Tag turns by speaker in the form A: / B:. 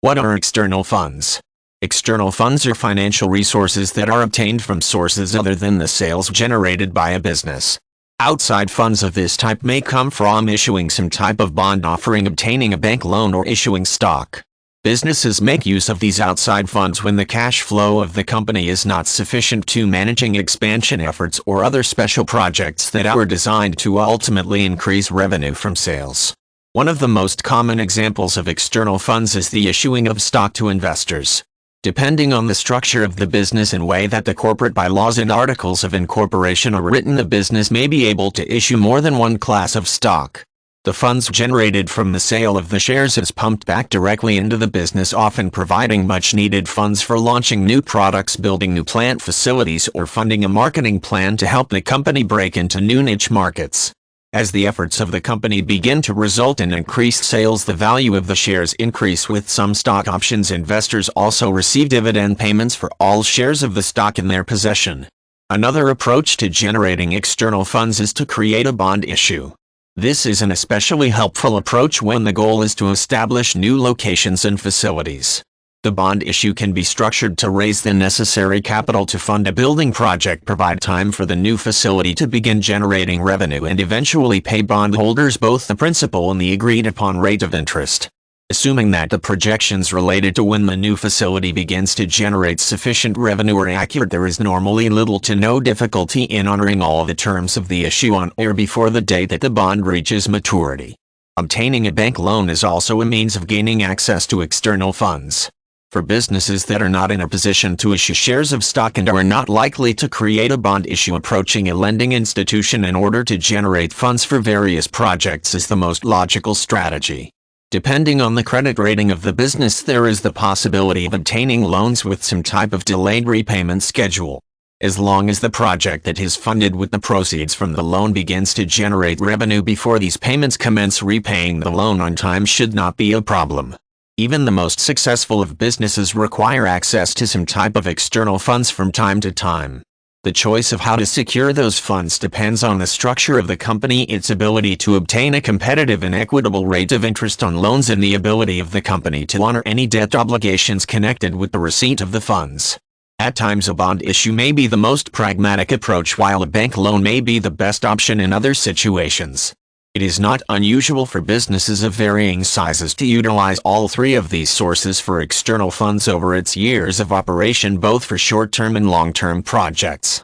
A: What are external funds? External funds are financial resources that are obtained from sources other than the sales generated by a business. Outside funds of this type may come from issuing some type of bond offering, obtaining a bank loan, or issuing stock. Businesses make use of these outside funds when the cash flow of the company is not sufficient to managing expansion efforts or other special projects that are designed to ultimately increase revenue from sales. One of the most common examples of external funds is the issuing of stock to investors. Depending on the structure of the business and way that the corporate bylaws and articles of incorporation are written, the business may be able to issue more than one class of stock. The funds generated from the sale of the shares is pumped back directly into the business, often providing much-needed funds for launching new products, building new plant facilities, or funding a marketing plan to help the company break into new niche markets. As the efforts of the company begin to result in increased sales, the value of the shares increase. With some stock options, investors also receive dividend payments for all shares of the stock in their possession. Another approach to generating external funds is to create a bond issue. This is an especially helpful approach when the goal is to establish new locations and facilities. The bond issue can be structured to raise the necessary capital to fund a building project, provide time for the new facility to begin generating revenue, and eventually pay bondholders both the principal and the agreed-upon rate of interest. Assuming that the projections related to when the new facility begins to generate sufficient revenue are accurate, there is normally little to no difficulty in honoring all the terms of the issue on or before the date that the bond reaches maturity. Obtaining a bank loan is also a means of gaining access to external funds. For businesses that are not in a position to issue shares of stock and are not likely to create a bond issue, approaching a lending institution in order to generate funds for various projects is the most logical strategy. Depending on the credit rating of the business, there is the possibility of obtaining loans with some type of delayed repayment schedule. As long as the project that is funded with the proceeds from the loan begins to generate revenue before these payments commence, repaying the loan on time should not be a problem. Even the most successful of businesses require access to some type of external funds from time to time. The choice of how to secure those funds depends on the structure of the company, its ability to obtain a competitive and equitable rate of interest on loans, and the ability of the company to honor any debt obligations connected with the receipt of the funds. At times, a bond issue may be the most pragmatic approach, while a bank loan may be the best option in other situations. It is not unusual for businesses of varying sizes to utilize all three of these sources for external funds over its years of operation, both for short-term and long-term projects.